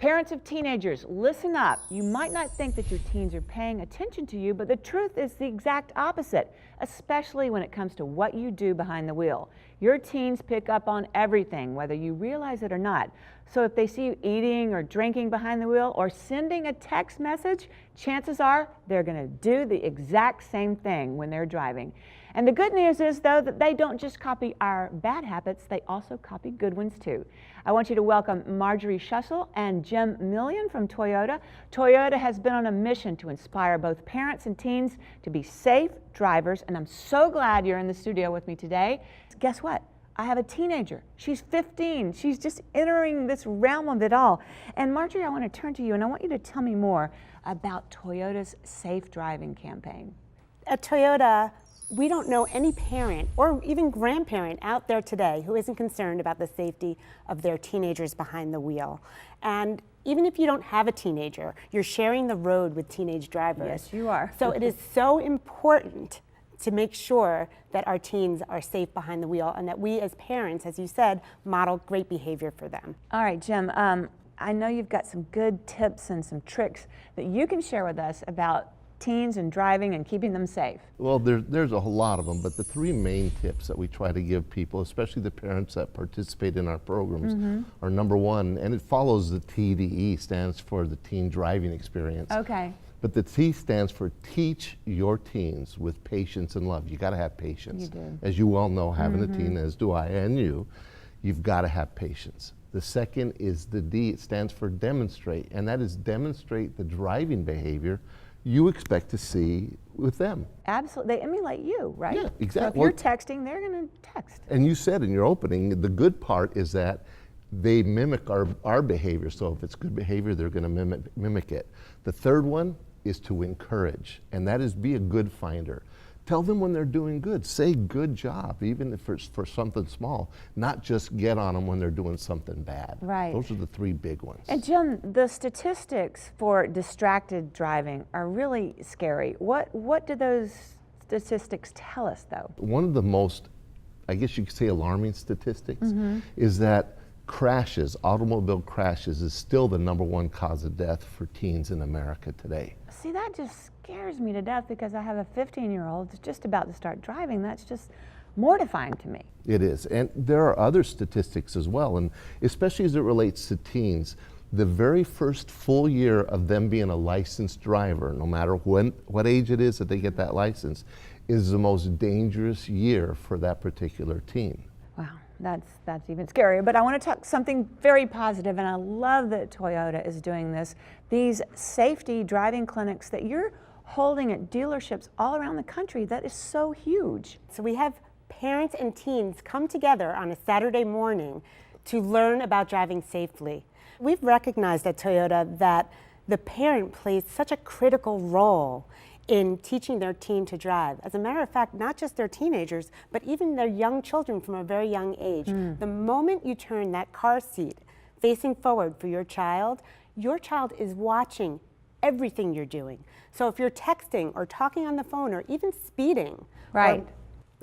Parents of teenagers, listen up. You might not think that your teens are paying attention to you, but the truth is the exact opposite, especially when it comes to what you do behind the wheel. Your teens pick up on everything, whether you realize it or not. So if they see you eating or drinking behind the wheel or sending a text message, chances are they're going to do the exact same thing when they're driving. And the good news is, though, that they don't just copy our bad habits, they also copy good ones, too. I want you to welcome Marjorie Schussel and Jim Millian from Toyota. Toyota has been on a mission to inspire both parents and teens to be safe drivers, and I'm so glad you're in the studio with me today. Guess what? I have a teenager. She's 15. She's just entering this realm of it all. And Marjorie, I want to turn to you, and I want you to tell me more about Toyota's Safe Driving campaign. At Toyota, we don't know any parent or even grandparent out there today who isn't concerned about the safety of their teenagers behind the wheel. And even if you don't have a teenager, you're sharing the road with teenage drivers. Yes, you are. So it is so important to make sure that our teens are safe behind the wheel and that we as parents, as you said, model great behavior for them. All right, Jim, I know you've got some good tips and some tricks that you can share with us about teens and driving and keeping them safe. Well, there's a whole lot of them, but the three main tips that we try to give people, especially the parents that participate in our programs, are number one, and it follows the TDE, stands for the Teen Driving Experience. Okay. But the T stands for teach your teens with patience and love. You got to have patience. You do. As you well know, having a teen, as do I and you've got to have patience. The second is the D, it stands for demonstrate, and that is demonstrate the driving behavior you expect to see with them. Absolutely, they emulate you, right? Yeah, exactly. So if you're texting, they're going to text. And you said in your opening, the good part is that they mimic our behavior. So if it's good behavior, they're going to mimic it. The third one is to encourage, and that is be a good finder. Tell them when they're doing good. Say good job, even if it's for something small, not just get on them when they're doing something bad. Right. Those are the three big ones. And Jim, the statistics for distracted driving are really scary. What do those statistics tell us, though? One of the most, I guess you could say, alarming statistics is that crashes, automobile crashes, is still the #1 cause of death for teens in America today. See, that just scares me to death because I have a 15-year-old that's just about to start driving. That's just mortifying to me. It is, and there are other statistics as well, and especially as it relates to teens, the very first full year of them being a licensed driver, no matter what age it is that they get that license, is the most dangerous year for that particular teen. Wow, that's even scarier. But I want to talk something very positive, and I love that Toyota is doing this. These safety driving clinics that you're holding at dealerships all around the country, that is so huge. So we have parents and teens come together on a Saturday morning to learn about driving safely. We've recognized at Toyota that the parent plays such a critical role in teaching their teen to drive. As a matter of fact, not just their teenagers, but even their young children from a very young age. The moment you turn that car seat facing forward for your child is watching everything you're doing. So if you're texting or talking on the phone or even speeding, right, or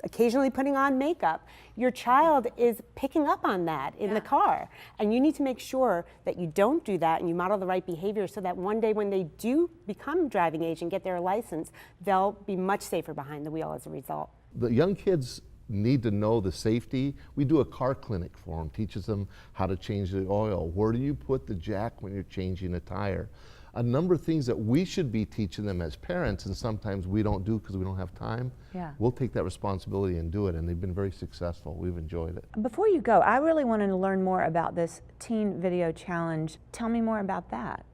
occasionally putting on makeup, your child is picking up on that in the car. And you need to make sure that you don't do that and you model the right behavior so that one day when they do become driving age and get their license, they'll be much safer behind the wheel as a result. The young kids need to know the safety. We do a car clinic for them, teaches them how to change the oil. Where do you put the jack when you're changing a tire? A number of things that we should be teaching them as parents, and sometimes we don't do because we don't have time. Yeah. We'll take that responsibility and do it, and they've been very successful. We've enjoyed it. Before you go, I really wanted to learn more about this Teen Video Challenge. Tell me more about that.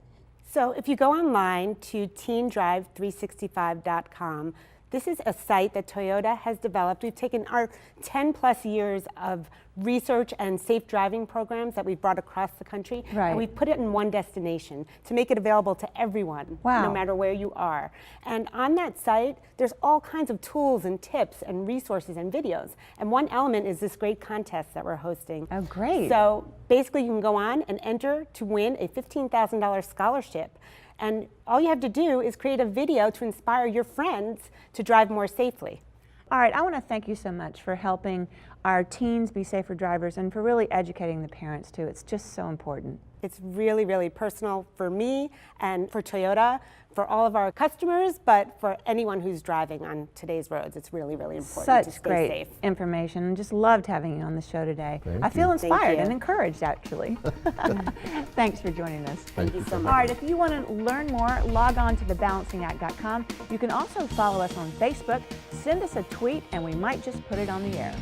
So if you go online to teendrive365.com, this is a site that Toyota has developed. We've taken our 10+ years of research and safe driving programs that we've brought across the country, and we've put it in one destination to make it available to everyone, no matter where you are. And on that site, there's all kinds of tools and tips and resources and videos. And one element is this great contest that we're hosting. Oh, great. So basically you can go on and enter to win a $15,000 scholarship. And all you have to do is create a video to inspire your friends to drive more safely. All right, I want to thank you so much for helping our teens be safer drivers and for really educating the parents too. It's just so important. It's really, really personal for me and for Toyota, for all of our customers, but for anyone who's driving on today's roads. It's really, really important to Such stay great safe. information. And just loved having you on the show today. Thank I feel you. inspired you. and encouraged, actually. Thanks for joining us. Thank you so All much. right, if you want to learn more, log on to thebalancingact.com. You can also follow us on Facebook, send us a tweet, and we might just put it on the air.